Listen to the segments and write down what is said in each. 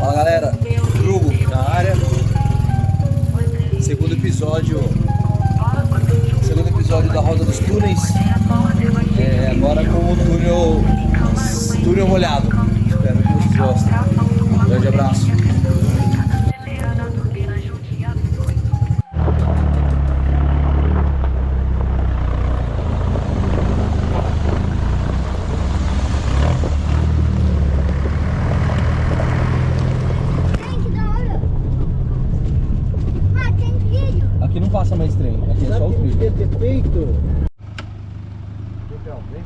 Fala galera, Drugo na área. Segundo episódio da Roda dos Túneis. Agora com o túnel molhado. Espero que vocês gostem. Um grande abraço. Aqui não passa mais trem, aqui é só o trilho. Sabe o que ter feito? Então, vem.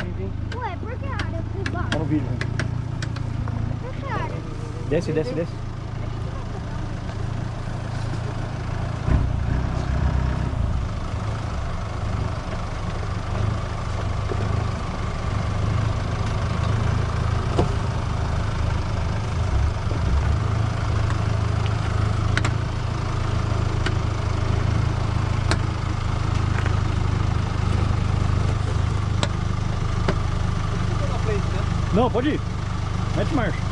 Ué, por que a área foi baixa? Tá no vídeo, né? Por que a área? Desce. Não, pode ir. Mete marcha.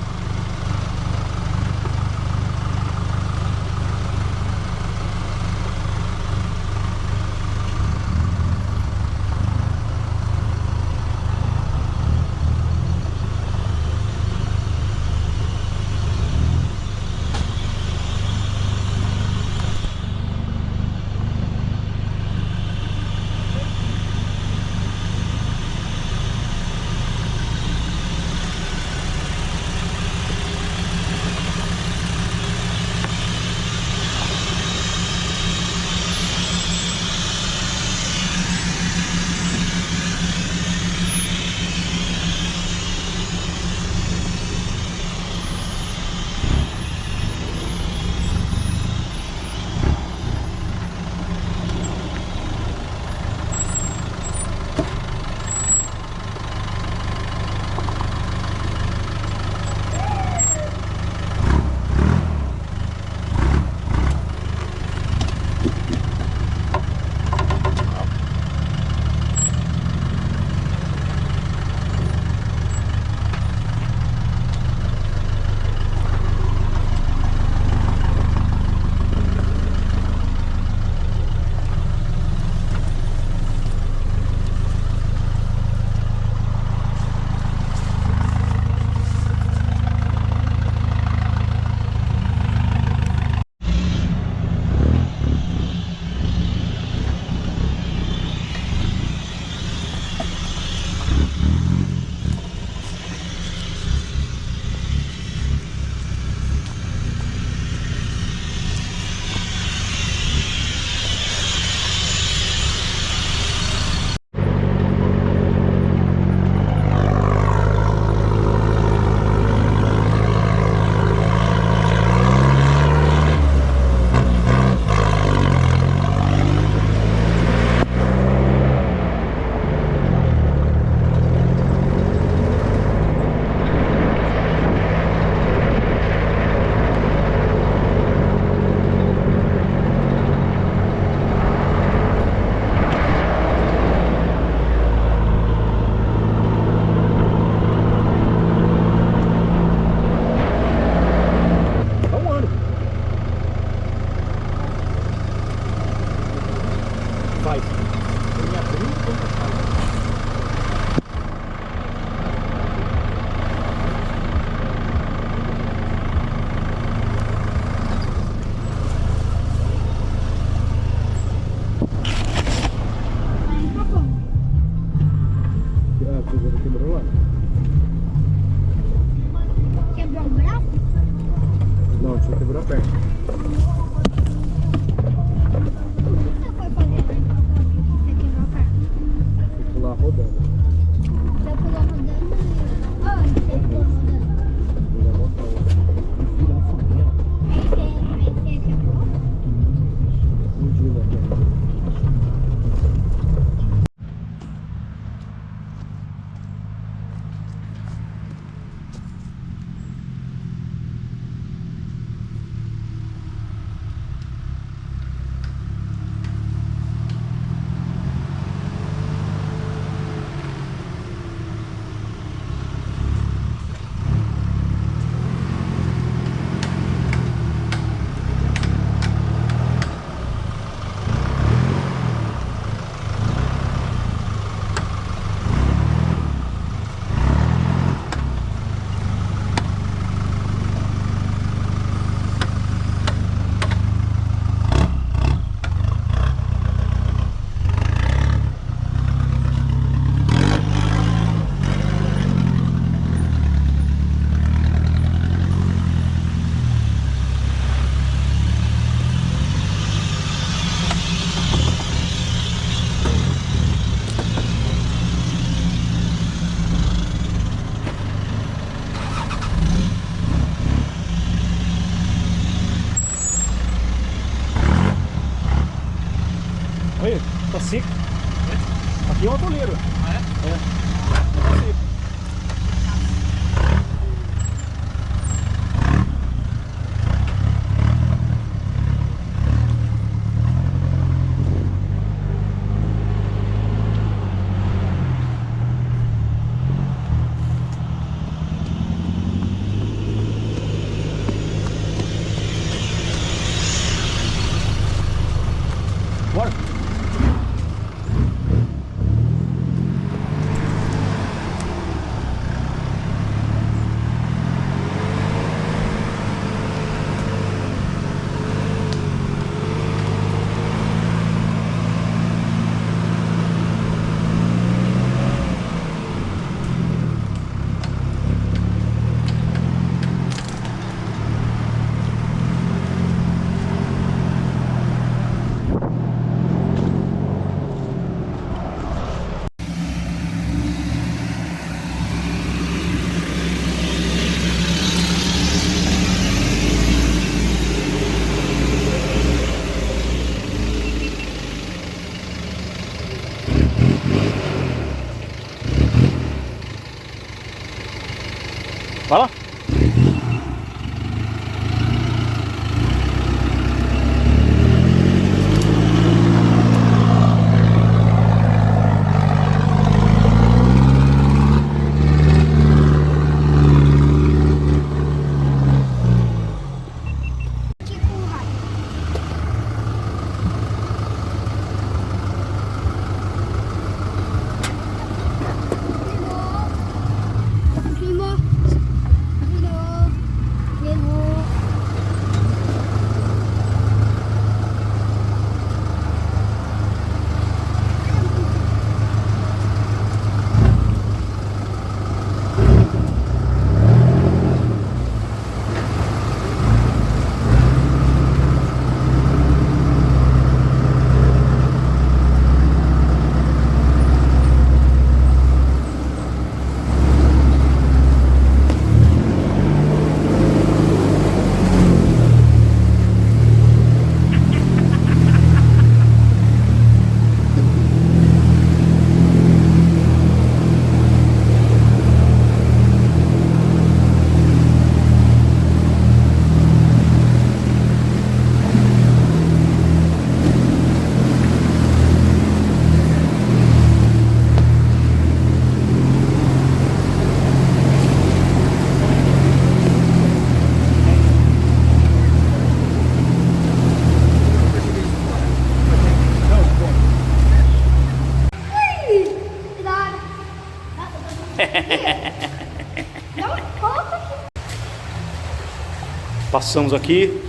Passamos aqui.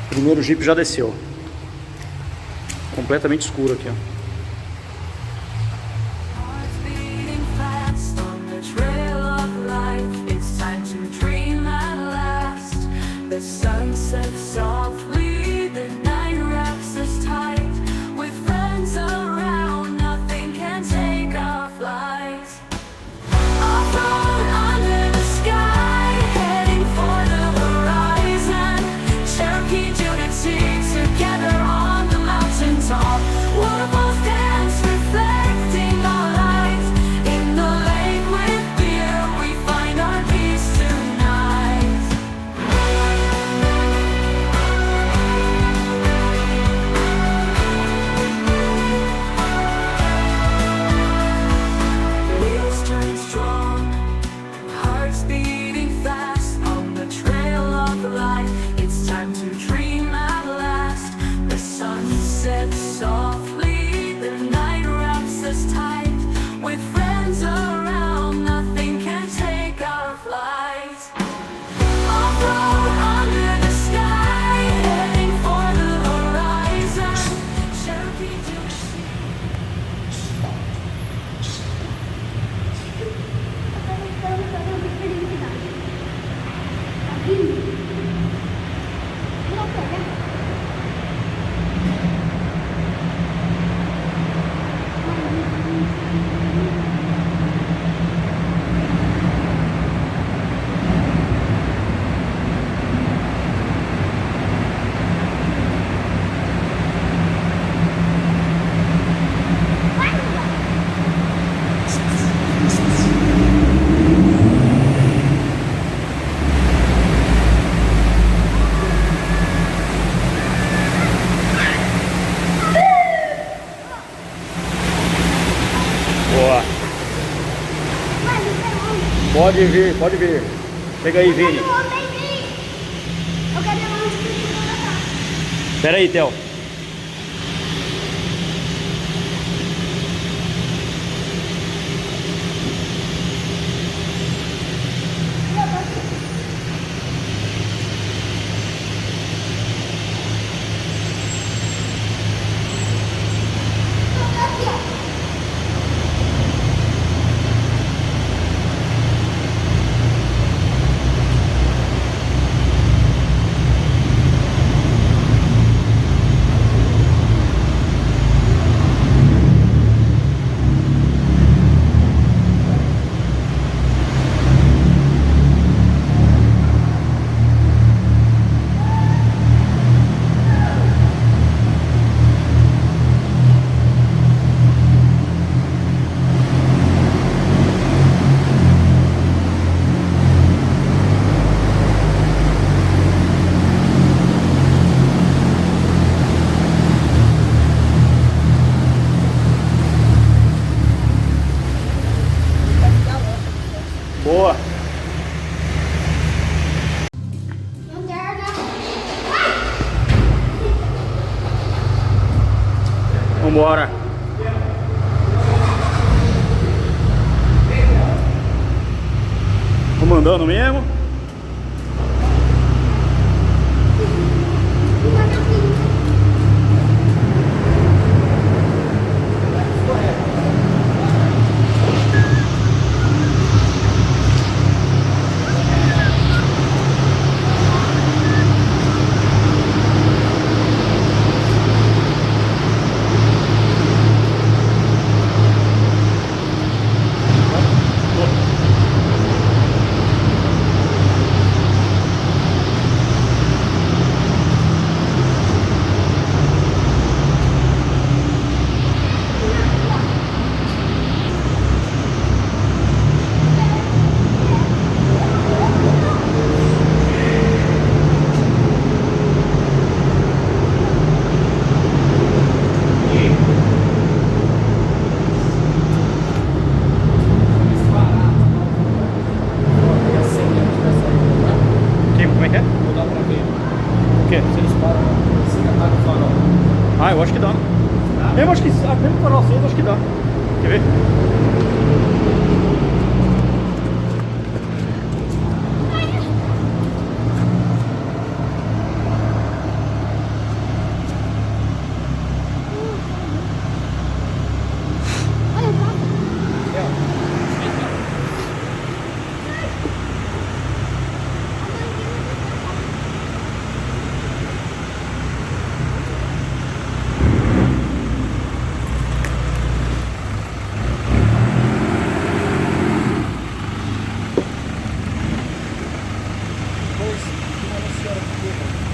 Primeiro Jeep já desceu. Completamente escuro aqui, ó. Pode vir, pode vir. Chega aí, Vini. Eu quero ir lá onde você Espera aí, Theo. Boa. Vambora. Vamos andando mesmo. Ah, eu acho que dá. Mesmo acho que mesmo farol aceso, acho que dá. Quer ver?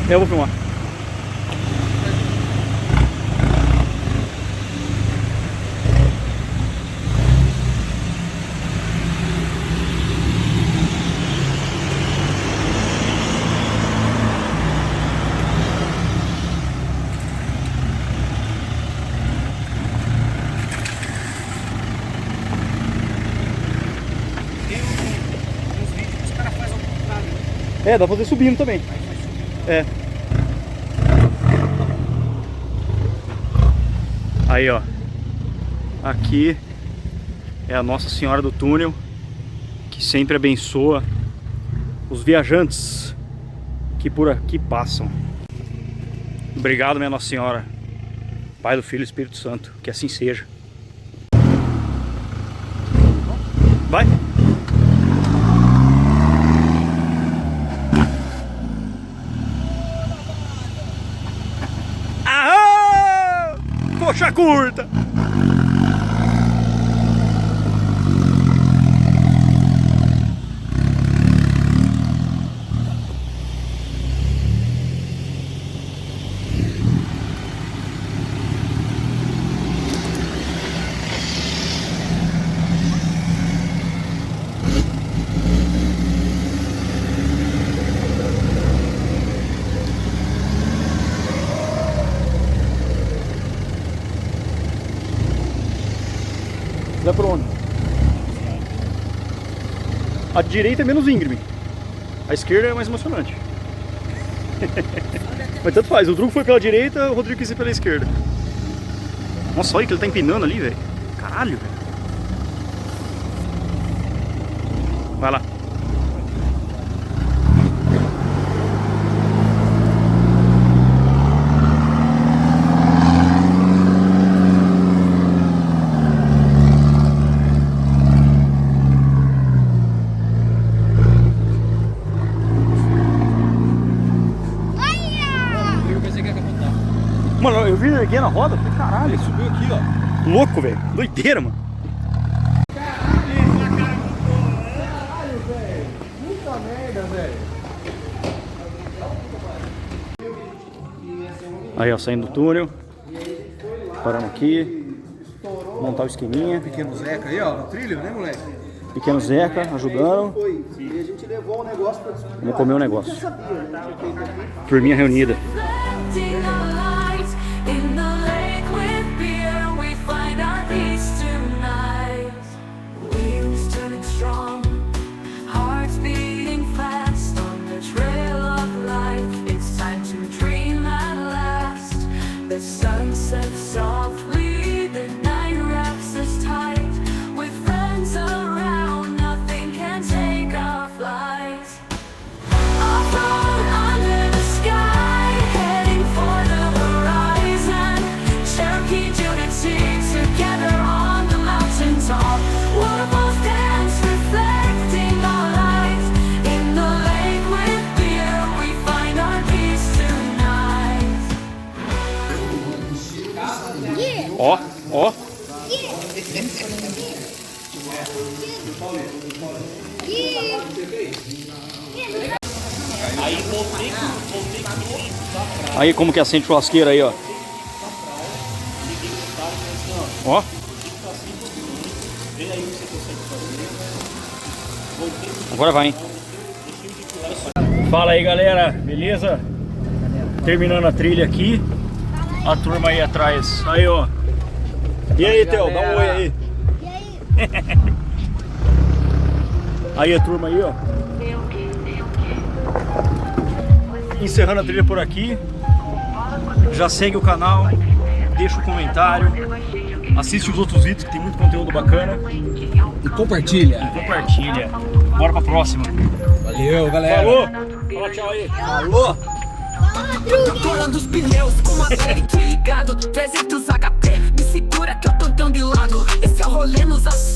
Eu vou filmar. É, dá pra fazer subindo também. É. Aí, ó. Aqui é a Nossa Senhora do Túnel, que sempre abençoa os viajantes que por aqui passam. Obrigado, minha Nossa Senhora, Pai do Filho e Espírito Santo, que assim seja. Vai! Coxa curta! Vai pra onde? A direita é menos íngreme. A esquerda é mais emocionante. Mas tanto faz, o Drugo foi pela direita, o Rodrigo quis ir pela esquerda. Nossa, olha que ele tá empinando ali, velho. Caralho, velho. Vai lá. Mano, eu vi ele erguendo a roda, falei, caralho. Ele subiu aqui, ó. Louco, velho. Doideira, mano. Caralho, velho. Puta merda, velho. Aí, ó, saindo do túnel. Paramos aqui. Montar o esqueminha. Pequeno Zeca aí, ó, no trilho, né, moleque? Pequeno Zeca ajudando. E a gente levou o negócio pra descobrir. Vamos comer um negócio. Turminha reunida. In the lake with beer, we find our peace tonight. Wheels turning strong, hearts beating fast on the trail of life. It's time to dream at last. The sun sets softly, the night wraps us tight. With friends around, nothing can take our flight. Off-road under the sky, heading for the together on the mountain top. Waterfalls dance, reflecting our lives. In the lake with beer, we find our peace tonight. Ó, ó. Aí como que acende churrasqueira aí, ó. Ó. Agora vai, hein? Fala aí, galera, beleza? Terminando a trilha aqui. A turma aí atrás. Aí, ó. E aí, Theo, dá um oi aí. E aí? Aí a turma aí, ó. Encerrando a trilha por aqui. Já segue o canal, deixa o comentário, assiste os outros vídeos que tem muito conteúdo bacana. E compartilha. E compartilha. Bora pra próxima. Valeu, galera. Falou! Fala tchau aí. Falou! Controlando os pneus com a ligado 300 HP. Me segura que eu tô tão de lado. Esse é o rolê nos asfaltos.